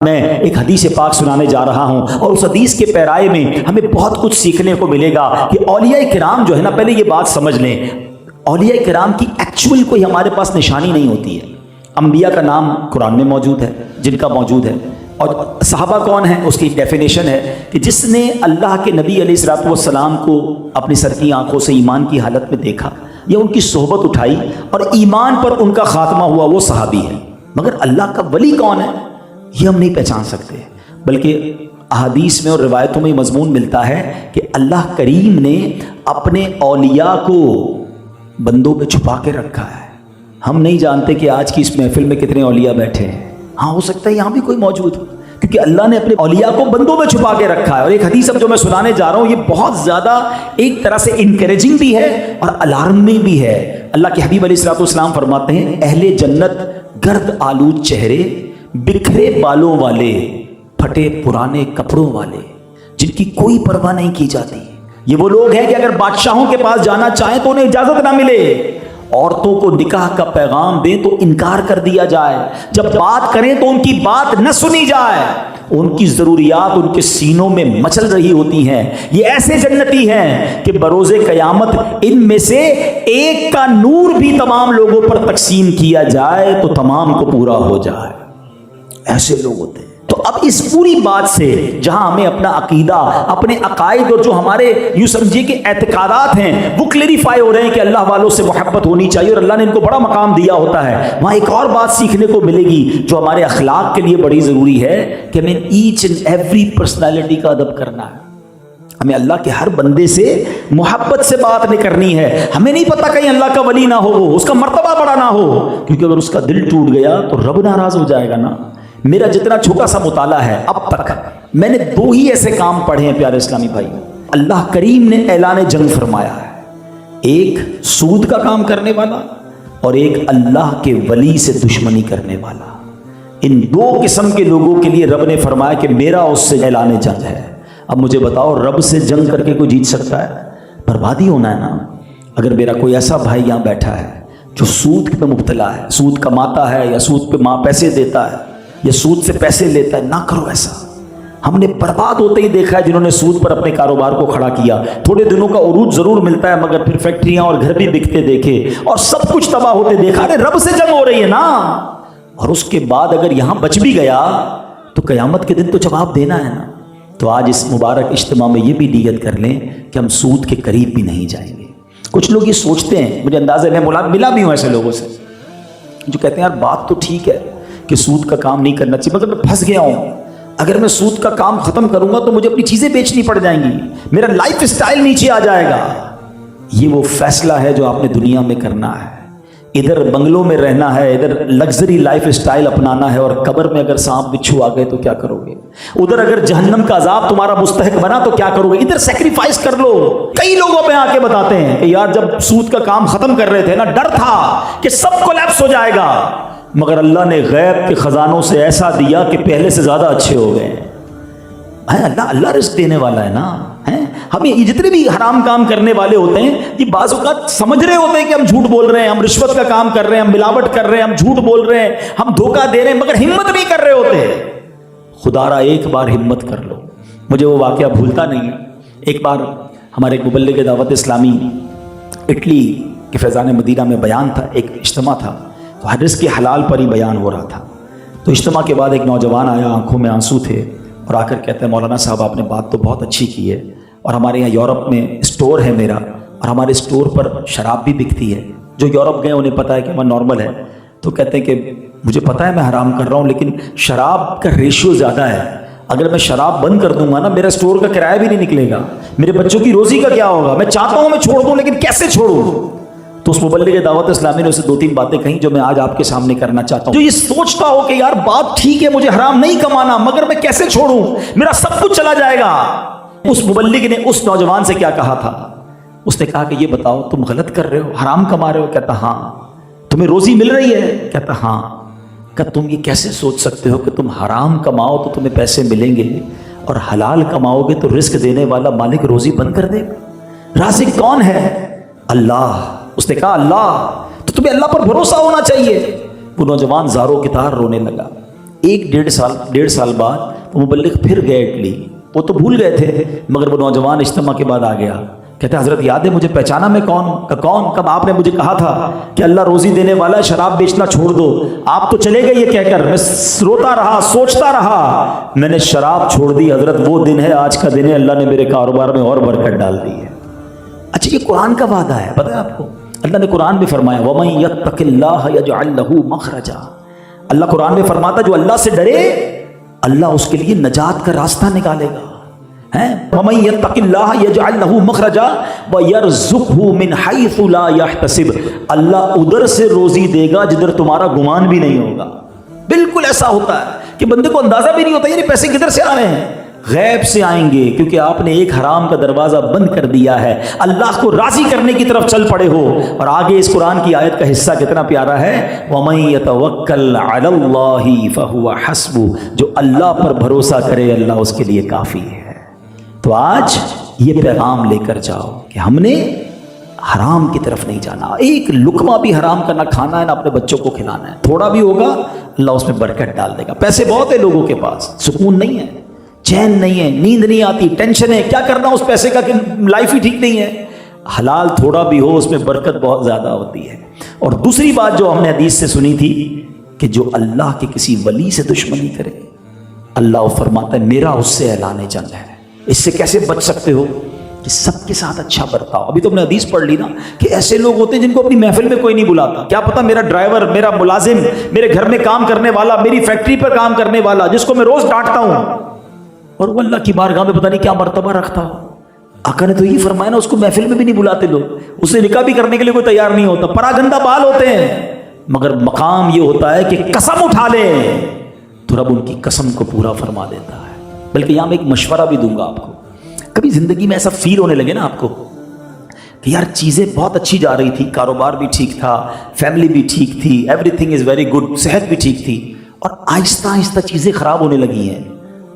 میں ایک حدیث پاک سنانے جا رہا ہوں اور اس حدیث کے پیرائے میں ہمیں بہت کچھ سیکھنے کو ملے گا کہ اولیاء کرام جو ہے نا، پہلے یہ بات سمجھ لیں، اولیاء کرام کی ایکچول کوئی ہمارے پاس نشانی نہیں ہوتی ہے۔ انبیاء کا نام قرآن میں موجود ہے، جن کا موجود ہے، اور صحابہ کون ہیں اس کی ڈیفینیشن ہے کہ جس نے اللہ کے نبی علیہ الصلوۃ والسلام کو اپنی سر کی آنکھوں سے ایمان کی حالت میں دیکھا یا ان کی صحبت اٹھائی اور ایمان پر ان کا خاتمہ ہوا، وہ صحابی ہے۔ مگر اللہ کا ولی کون ہے یہ ہم نہیں پہچان سکتے، بلکہ احادیث میں اور روایتوں میں مضمون ملتا ہے کہ اللہ کریم نے اپنے اولیاء کو بندوں پہ چھپا کے رکھا ہے۔ ہم نہیں جانتے کہ آج کی اس محفل میں کتنے اولیاء بیٹھے ہیں، ہاں ہو سکتا ہے یہاں بھی کوئی موجود ہو، کیونکہ اللہ نے اپنے اولیاء کو بندوں میں چھپا کے رکھا ہے۔ اور ایک حدیث اب جو میں سنانے جا رہا ہوں یہ بہت زیادہ ایک طرح سے انکریجنگ بھی ہے اور الارمنگ بھی ہے۔ اللہ کے حبیب علیہ الصلوۃ والسلام فرماتے ہیں، اہل جنت گرد آلود چہرے، بکھرے بالوں والے، پھٹے پرانے کپڑوں والے، جن کی کوئی پرواہ نہیں کی جاتی۔ یہ وہ لوگ ہیں کہ اگر بادشاہوں کے پاس جانا چاہیں تو انہیں اجازت نہ ملے، عورتوں کو نکاح کا پیغام دیں تو انکار کر دیا جائے، جب بات کریں تو ان کی بات نہ سنی جائے، ان کی ضروریات ان کے سینوں میں مچل رہی ہوتی ہیں۔ یہ ایسے جنتی ہیں کہ بروز قیامت ان میں سے ایک کا نور بھی تمام لوگوں پر تقسیم کیا جائے تو تمام کو پورا ہو جائے، ایسے لوگ ہوتے ہیں۔ تو اب اس پوری بات سے جہاں ہمیں اپنا عقیدہ، اپنے عقائد اور جو ہمارے یوں سمجھیے کہ اعتقادات ہیں وہ کلیریفائی ہو رہے ہیں کہ اللہ والوں سے محبت ہونی چاہیے اور اللہ نے ان کو بڑا مقام دیا ہوتا ہے، وہاں ایک اور بات سیکھنے کو ملے گی جو ہمارے اخلاق کے لیے بڑی ضروری ہے کہ ہمیں ایچ اینڈ ایوری پرسنالٹی کا ادب کرنا ہے۔ ہمیں اللہ کے ہر بندے سے محبت سے بات نہیں کرنی ہے۔ ہمیں نہیں پتا کہیں اللہ کا ولی نہ ہو، اس کا مرتبہ بڑا نہ ہو، کیونکہ اگر اس کا دل ٹوٹ گیا تو رب ناراض ہو جائے گا نا۔ میرا جتنا چھوٹا سا مطالعہ ہے اب تک، میں نے 2 ہی ایسے کام پڑھے ہیں پیارے اسلامی بھائی، اللہ کریم نے اعلان جنگ فرمایا ہے، ایک سود کا کام کرنے والا اور ایک اللہ کے ولی سے دشمنی کرنے والا۔ ان 2 قسم کے لوگوں کے لیے رب نے فرمایا کہ میرا اس سے اعلان جنگ ہے۔ اب مجھے بتاؤ، رب سے جنگ کر کے کوئی جیت سکتا ہے؟ بربادی ہونا ہے نا۔ اگر میرا کوئی ایسا بھائی یہاں بیٹھا ہے جو سود پہ مبتلا ہے، سود کماتا ہے یا سود پہ ماں پیسے دیتا ہے یا سود سے پیسے لیتا ہے، نہ کرو ایسا۔ ہم نے برباد ہوتے ہی دیکھا ہے جنہوں نے سود پر اپنے کاروبار کو کھڑا کیا، تھوڑے دنوں کا عروج ضرور ملتا ہے مگر پھر فیکٹریاں اور گھر بھی بکتے دیکھے اور سب کچھ تباہ ہوتے دیکھا۔ ارے رب سے جنگ ہو رہی ہے نا، اور اس کے بعد اگر یہاں بچ بھی گیا تو قیامت کے دن تو جواب دینا ہے نا۔ تو آج اس مبارک اجتماع میں یہ بھی نیت کر لیں کہ ہم سود کے قریب بھی نہیں جائیں گے۔ کچھ لوگ یہ سوچتے ہیں، مجھے اندازہ میں ملا بھی ہوں ایسے لوگوں سے جو کہتے ہیں یار بات تو ٹھیک ہے کہ سود کا کام نہیں کرنا چاہیے، مگر میں پھنس گیا ہوں، اگر میں سود کا کام ختم کروں گا تو مجھے اپنی چیزیں بیچنی پڑ جائیں گی، میرا لائف سٹائل نیچے آ جائے گا۔ یہ وہ فیصلہ ہے جو آپ نے دنیا میں کرنا ہے، ادھر بنگلوں میں رہنا ہے، ادھر لگژری لائف سٹائل اپنانا ہے، اور قبر میں اگر سانپ بچھو آ گئے تو کیا کرو گے؟ ادھر اگر جہنم کا عذاب تمہارا مستحق بنا تو کیا کرو گے؟ ادھر سیکریفائس کر لو۔ کئی لوگوں پہ آ کے بتاتے ہیں کہ یار جب سود کا کام ختم کر رہے تھے نا، ڈر تھا کہ سب کولیپس ہو جائے گا، مگر اللہ نے غیب کے خزانوں سے ایسا دیا کہ پہلے سے زیادہ اچھے ہو گئے۔ اللہ رزق دینے والا ہے نا۔ ہمیں یہ جتنے بھی حرام کام کرنے والے ہوتے ہیں یہ بعض اوقات سمجھ رہے ہوتے ہیں کہ ہم جھوٹ بول رہے ہیں، ہم رشوت کا کام کر رہے ہیں، ہم ملاوٹ کر رہے ہیں، ہم جھوٹ بول رہے ہیں، ہم دھوکہ دے رہے ہیں، مگر ہمت نہیں کر رہے ہوتے۔ خدا را ایک بار ہمت کر لو۔ مجھے وہ واقعہ بھولتا نہیں ہے، ایک بار ہمارے ایک مبلغ دعوت اسلامی اٹلی کے فیضان مدینہ میں بیان تھا، ایک اجتماع تھا، تو حدیث کے حلال پر ہی بیان ہو رہا تھا۔ تو اجتماع کے بعد ایک نوجوان آیا، آنکھوں میں آنسو تھے، اور آ کر کہتے ہیں مولانا صاحب آپ نے بات تو بہت اچھی کی ہے، اور ہمارے یہاں یورپ میں اسٹور ہے میرا، اور ہمارے اسٹور پر شراب بھی بکتی ہے، جو یورپ گئے انہیں پتہ ہے کہ وہاں نارمل ہے۔ تو کہتے ہیں کہ مجھے پتہ ہے میں حرام کر رہا ہوں، لیکن شراب کا ریشیو زیادہ ہے، اگر میں شراب بند کر دوں گا نا میرا اسٹور کا کرایہ بھی نہیں نکلے گا، میرے بچوں کی روزی کا کیا ہوگا؟ میں چاہتا ہوں میں چھوڑ دوں لیکن کیسے چھوڑوں؟ تو اس مبلغ دعوت اسلامی نے اسے 2-3 باتیں کہیں جو میں آج آپ کے سامنے کرنا چاہتا ہوں۔ جو یہ سوچتا ہو کہ یار بات ٹھیک ہے مجھے حرام نہیں کمانا، مگر میں کیسے چھوڑوں، میرا سب کچھ چلا جائے گا۔ اس مبلغ نے اس نوجوان سے کیا کہا تھا؟ اس نے کہا کہ یہ بتاؤ تم غلط کر رہے ہو، حرام کما رہے ہو؟ کہتا ہاں۔ تمہیں روزی مل رہی ہے؟ کہتا ہاں۔ کہ تم یہ کیسے سوچ سکتے ہو کہ تم حرام کماؤ تو تمہیں پیسے ملیں گے اور حلال کماؤ گے تو رزق دینے والا مالک روزی بند کر دے گا؟ رازق کون ہے؟ اللہ۔ اس نے کہا اللہ، تو تمہیں اللہ پر بھروسہ ہونا چاہیے۔ وہ نوجوان زاروں کی طرح رونے لگا، 1 ڈیڑھ سال بعد وہ مبلغ پھر گئے اٹلی. وہ تو بھول گئے تھے مگر وہ نوجوان اجتماع کے بعد آ گیا. کہتے حضرت یاد ہے مجھے پہچانا میں کون کب آپ نے مجھے کہا تھا کہ اللہ روزی دینے والا ہے, شراب بیچنا چھوڑ دو. آپ تو چلے گئے یہ کہہ کر, میں روتا رہا سوچتا رہا, میں نے شراب چھوڑ دی حضرت, وہ دن ہے آج کا دن ہے, اللہ نے میرے کاروبار میں اور برکت ڈال دی ہے. اچھا یہ قرآن کا وعدہ ہے, پتہ ہے آپ کو اللہ نے قرآن میں فرمایا وَمَن يَتَّقِ اللَّهَ يَجْعَلْ لَهُ مَخْرَجًا. اللہ قرآن میں فرماتا جو اللہ سے ڈرے اللہ اس کے لیے نجات کا راستہ نکالے گا. وَمَن يَتَّقِ اللَّهَ يَجْعَلْ لَهُ مَخْرَجًا وَيَرْزُقْهُ مِنْ حَيْثُ لَا يَحْتَسِبُ. اللہ ادھر سے روزی دے گا جدھر تمہارا گمان بھی نہیں ہوگا. بالکل ایسا ہوتا ہے کہ بندے کو اندازہ بھی نہیں ہوتا یہ پیسے کدھر سے آ رہے ہیں, غیب سے آئیں گے, کیونکہ آپ نے ایک حرام کا دروازہ بند کر دیا ہے, اللہ کو راضی کرنے کی طرف چل پڑے ہو. اور آگے اس قرآن کی آیت کا حصہ کتنا پیارا ہے, وَمَن يَتَوَكَّلْ عَلَى اللَّهِ فَهُوَ حَسْبُهُ. جو اللہ پر بھروسہ کرے اللہ اس کے لیے کافی ہے. تو آج یہ پیغام لے کر جاؤ کہ ہم نے حرام کی طرف نہیں جانا. ایک لقمہ بھی حرام کا نہ کھانا ہے نہ اپنے بچوں کو کھلانا ہے. تھوڑا بھی ہوگا اللہ اس میں برکت ڈال دے گا. پیسے بہت ہیں لوگوں کے پاس, سکون نہیں ہے, چین نہیں ہے, نیند نہیں آتی, ٹینشن ہے, کیا کرنا اس پیسے کا کہ لائف ہی ٹھیک نہیں ہے. حلال تھوڑا بھی ہو اس میں برکت بہت زیادہ ہوتی ہے. اور دوسری بات جو ہم نے حدیث سے سنی تھی کہ جو اللہ کے کسی ولی سے دشمنی کرے اللہ فرماتا ہے میرا اس سے اعلان جنگ ہے. اس سے کیسے بچ سکتے ہو کہ سب کے ساتھ اچھا برتاؤ. ابھی تو ہم نے حدیث پڑھ لی نا کہ ایسے لوگ ہوتے ہیں جن کو اپنی محفل میں کوئی نہیں بلاتا. کیا پتا میرا ڈرائیور, میرا ملازم, میرے گھر میں کام کرنے والا, میری فیکٹری پر کام کرنے والا جس کو میں روز ڈانٹتا ہوں اور وہ اللہ کی بارگاہ میں پتہ نہیں کیا مرتبہ رکھتا ہو. آقا نے تو یہی فرمایا نا اس کو محفل میں بھی نہیں بلاتے لوگ, اسے نکاح بھی کرنے کے لیے کوئی تیار نہیں ہوتا. پراگندہ بال ہوتے ہیں مگر مقام یہ ہوتا ہے کہ قسم اٹھا لیں تو رب ان کی قسم کو پورا فرما دیتا ہے. بلکہ یہاں میں ایک مشورہ بھی دوں گا آپ کو. کبھی زندگی میں ایسا فیل ہونے لگے نا آپ کو کہ یار چیزیں بہت اچھی جا رہی تھی, کاروبار بھی ٹھیک تھا, فیملی بھی ٹھیک تھی, every thing is very good, صحت بھی ٹھیک تھی, اور آہستہ آہستہ چیزیں خراب ہونے لگی ہیں.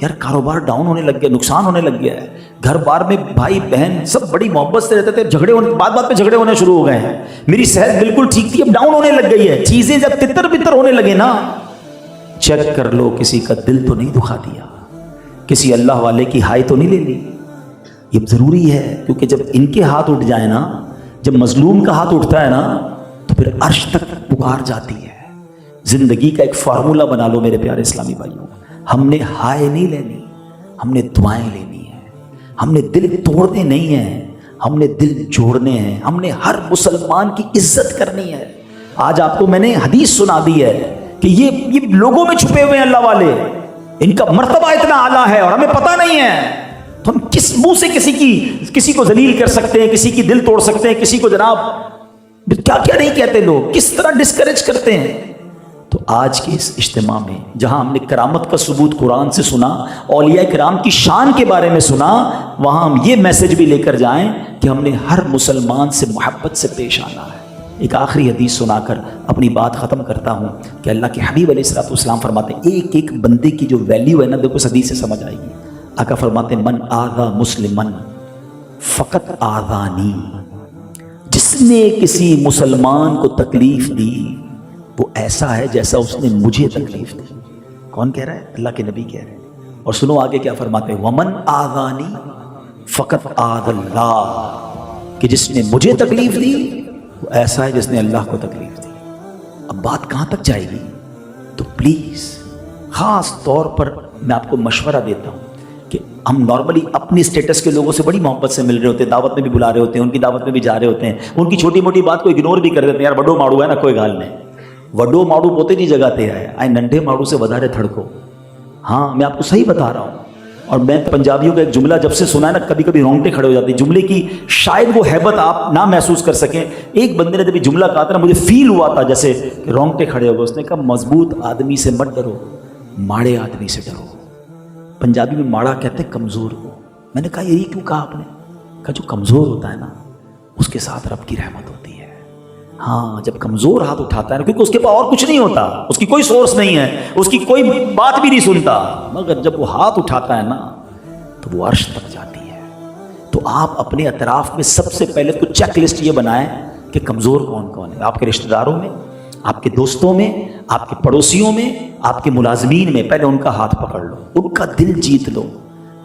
یار کاروبار ڈاؤن ہونے لگ گیا, نقصان ہونے لگ گیا ہے. گھر بار میں بھائی بہن سب بڑی محبت سے رہتے تھے, جھگڑے ہونے بات پہ جھگڑے ہونے شروع ہو گئے ہیں. میری صحت بالکل ٹھیک تھی اب ڈاؤن ہونے لگ گئی ہے. چیزیں جب تتر بتر ہونے لگے نا, چیک کر لو کسی کا دل تو نہیں دکھا دیا, کسی اللہ والے کی ہائی تو نہیں لے لی. یہ ضروری ہے کیونکہ جب ان کے ہاتھ اٹھ جائے نا, جب مظلوم کا ہاتھ اٹھتا ہے نا تو پھر عرش تک پکار جاتی ہے. زندگی کا ایک فارمولہ بنا لو میرے پیارے اسلامی بھائیوں, ہم نے ہائے نہیں لینی, ہم نے دعائیں لینی ہیں. ہم نے دل توڑنے نہیں ہیں, ہم نے دل جوڑنے ہیں. ہم نے ہر مسلمان کی عزت کرنی ہے. آج آپ کو میں نے حدیث سنا دی ہے کہ یہ لوگوں میں چھپے ہوئے ہیں اللہ والے, ان کا مرتبہ اتنا اعلیٰ ہے اور ہمیں پتہ نہیں ہے. تو ہم کس منہ سے کسی کو ذلیل کر سکتے ہیں, کسی کی دل توڑ سکتے ہیں, کسی کو جناب کیا کیا نہیں کہتے لوگ, کس طرح ڈسکریج کرتے ہیں. تو آج کے اس اجتماع میں جہاں ہم نے کرامت کا ثبوت قرآن سے سنا, اولیاء کرام کی شان کے بارے میں سنا, وہاں ہم یہ میسج بھی لے کر جائیں کہ ہم نے ہر مسلمان سے محبت سے پیش آنا ہے. ایک آخری حدیث سنا کر اپنی بات ختم کرتا ہوں کہ اللہ کے حبیب علیہ الصلوۃ والسلام فرماتے ہیں ایک ایک بندے کی جو ویلیو ہے نا, دیکھو اس حدیث سے سمجھ آئے گی. آقا فرماتے ہیں من آذا مسلمن فقط آذانی, جس نے کسی مسلمان کو تکلیف دی وہ ایسا ہے جیسا اس نے مجھے تکلیف دی. کون کہہ رہا ہے؟ اللہ کے نبی کہہ رہے ہیں. اور سنو آگے کیا فرماتے ہیں, ومن آذانی فقط آذ اللہ, کہ جس نے مجھے تکلیف دی وہ ایسا ہے جس نے اللہ کو تکلیف دی. اب بات کہاں تک جائے گی؟ تو پلیز خاص طور پر میں آپ کو مشورہ دیتا ہوں کہ ہم نارملی اپنی اسٹیٹس کے لوگوں سے بڑی محبت سے مل رہے ہوتے ہیں, دعوت میں بھی بلا رہے ہوتے ہیں, ان کی دعوت میں بھی جا رہے ہوتے ہیں, ان کی چھوٹی موٹی بات کو اگنور بھی کر دیتے ہیں. یار وڈو ماڑو ہے نا, کوئی گال نہیں, وڈو ماڑو پوتے نہیں جگہ تے آئے ننڈے ماڑو سے ودارے تھڑکو. ہاں میں آپ کو صحیح بتا رہا ہوں. اور میں پنجابیوں کا ایک جملہ جب سے سنا ہے نا, کبھی کبھی رونگٹے کھڑے ہو جاتے ہیں. جملے کی شاید وہ ہیبت آپ نہ محسوس کر سکیں. ایک بندے نے جب یہ جملہ کہا تھا نا, مجھے فیل ہوا تھا جیسے کہ رونگٹے کھڑے ہو گئے. اس نے کہا مضبوط آدمی سے مت ڈرو, ماڑے آدمی سے ڈرو. پنجابی میں ماڑا کہتے ہیں کمزور کو. میں نے کہا یہی کیوں کہا آپ نے؟ کہا جو کمزور ہوتا ہے نا اس کے ساتھ رب کی رحمت ہوتی ہے. ہاں جب کمزور ہاتھ اٹھاتا ہے نا, کیونکہ اس کے پاس اور کچھ نہیں ہوتا, اس کی کوئی سورس نہیں ہے, اس کی کوئی بات بھی نہیں سنتا, مگر جب وہ ہاتھ اٹھاتا ہے نا تو وہ عرش تک جاتی ہے. تو آپ اپنے اطراف میں سب سے پہلے تو چیک لسٹ یہ بنائیں کہ کمزور کون کون ہے. آپ کے رشتہ داروں میں, آپ کے دوستوں میں, آپ کے پڑوسیوں میں, آپ کے ملازمین میں پہلے ان کا ہاتھ پکڑ لو، ان کا دل جیت لو،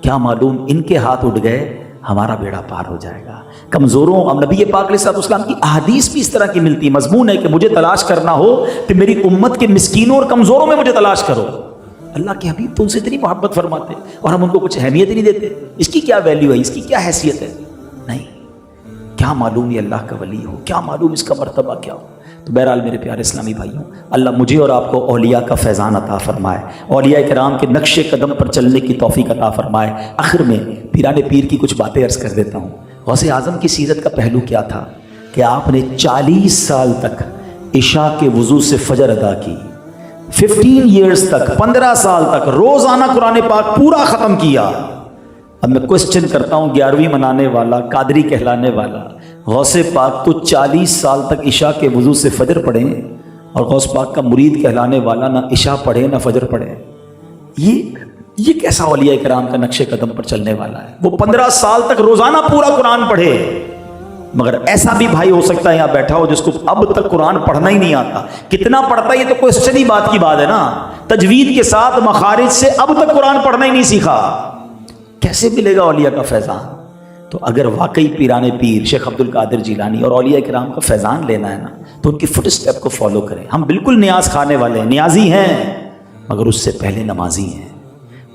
کیا معلوم ان کے ہاتھ اٹھ گئے ہمارا بیڑا پار ہو جائے گا۔ کمزوروں، اب نبی پاک علیہ الصلوۃ والسلام کی احادیث بھی اس طرح کی ملتی ہے، مضمون ہے کہ مجھے تلاش کرنا ہو تو میری امت کے مسکینوں اور کمزوروں میں مجھے تلاش کرو۔ اللہ کے حبیب تو ان سے اتنی محبت فرماتے اور ہم ان کو کچھ اہمیت ہی نہیں دیتے، اس کی کیا ویلیو ہے، اس کی کیا حیثیت ہے؟ نہیں، کیا معلوم یہ اللہ کا ولی ہو، کیا معلوم اس کا مرتبہ کیا ہو۔ تو بہرحال میرے پیارے اسلامی بھائیوں، اللہ مجھے اور آپ کو اولیاء کا فیضان عطا فرمائے، اولیاء کرام کے نقش قدم پر چلنے کی توفیق عطا فرمائے۔ آخر میں پیران پیر کی کچھ باتیں عرض کر دیتا ہوں۔ غوث اعظم کی سیرت کا پہلو کیا تھا کہ آپ نے 40 سال تک عشاء کے وضو سے فجر ادا کی، 15 ایئرز تک، 15 سال تک روزانہ قرآن پاک پورا ختم کیا۔ اب میں کوسچن کرتا ہوں، 11ویں منانے والا، قادری کہلانے والا، غوث پاک تو 40 سال تک عشاء کے وضو سے فجر پڑھیں، اور غوث پاک کا مرید کہلانے والا نہ عشاء پڑھے نہ فجر پڑھے، یہ کیسا اولیاء کرام کا نقش قدم پر چلنے والا ہے؟ وہ 15 سال تک روزانہ پورا قرآن پڑھے۔ مگر ایسا بھی بھائی ہو سکتا ہے یہاں بیٹھا ہو جس کو اب تک قرآن پڑھنا ہی نہیں آتا، کتنا پڑھتا ہے یہ تو کوسچن ہی بات کی بات ہے نا، تجوید کے ساتھ مخارج سے اب تک قرآن پڑھنا ہی نہیں سیکھا، کیسے ملے گا اولیاء کا فیضان؟ تو اگر واقعی پیران پیر شیخ عبد القادر جیلانی اور اولیاء کرام کا فیضان لینا ہے نا تو ان کی فٹ اسٹیپ کو فالو کریں۔ ہم بالکل نیاز کھانے والے ہیں، نیازی ہیں، مگر اس سے پہلے نمازی ہیں،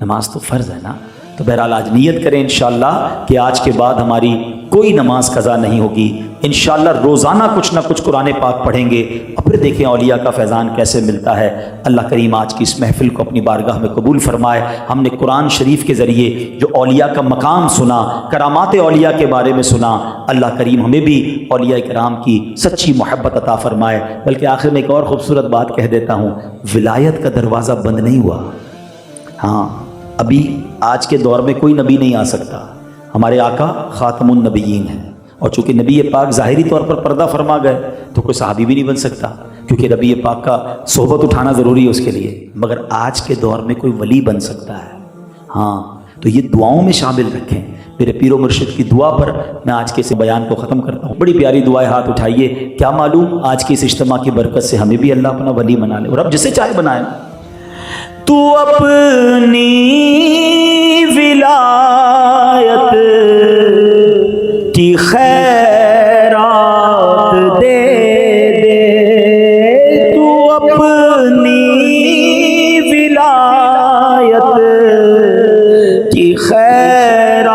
نماز تو فرض ہے نا۔ تو بہرحال آج نیت کریں انشاءاللہ کہ آج کے بعد ہماری کوئی نماز قضا نہیں ہوگی، انشاءاللہ روزانہ کچھ نہ کچھ قرآن پاک پڑھیں گے، اور پھر دیکھیں اولیاء کا فیضان کیسے ملتا ہے۔ اللہ کریم آج کی اس محفل کو اپنی بارگاہ میں قبول فرمائے۔ ہم نے قرآن شریف کے ذریعے جو اولیاء کا مقام سنا، کرامات اولیاء کے بارے میں سنا، اللہ کریم ہمیں بھی اولیاء کرام کی سچی محبت عطا فرمائے۔ بلکہ آخر میں ایک اور خوبصورت بات کہہ دیتا ہوں، ولایت کا دروازہ بند نہیں ہوا۔ ہاں، ابھی آج کے دور میں کوئی نبی نہیں آ سکتا، ہمارے آقا خاتم النبیین ہیں، اور چونکہ نبی پاک ظاہری طور پر پردہ فرما گئے تو کوئی صحابی بھی نہیں بن سکتا، کیونکہ نبی پاک کا صحبت اٹھانا ضروری ہے اس کے لیے۔ مگر آج کے دور میں کوئی ولی بن سکتا ہے، ہاں، تو یہ دعاؤں میں شامل رکھیں۔ میرے پیر و مرشد کی دعا پر میں آج کے اس بیان کو ختم کرتا ہوں۔ بڑی پیاری دعائیں، ہاتھ اٹھائیے، کیا معلوم آج کے اس اجتماع کی برکت سے ہمیں بھی اللہ اپنا ولی بنا لے، اور اب جسے چاہے بنائے۔ تو اپنی ولایت کی خیرات دے دے، تو اپنی ولایت کی خیرات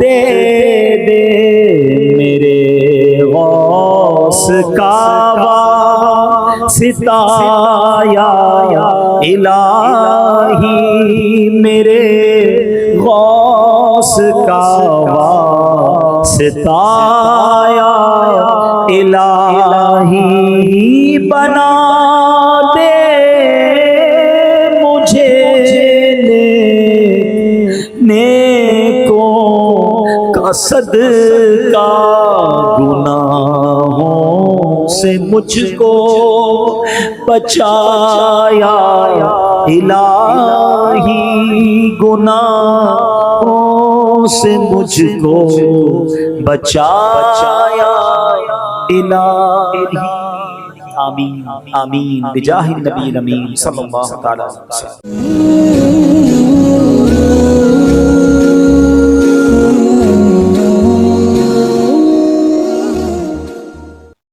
دے دے، میرے غوث کا ستایا الہی، میرے غوث کا ستایا الہی، بنا دے مجھے نیکوں کا صدقہ، گناہوں سے مجھ کو بچایا الہی، گناہوں سے مجھ کو بچایا الہی۔ آمین آمین بجاہ النبی الامین صلی اللہ علیہ وسلم۔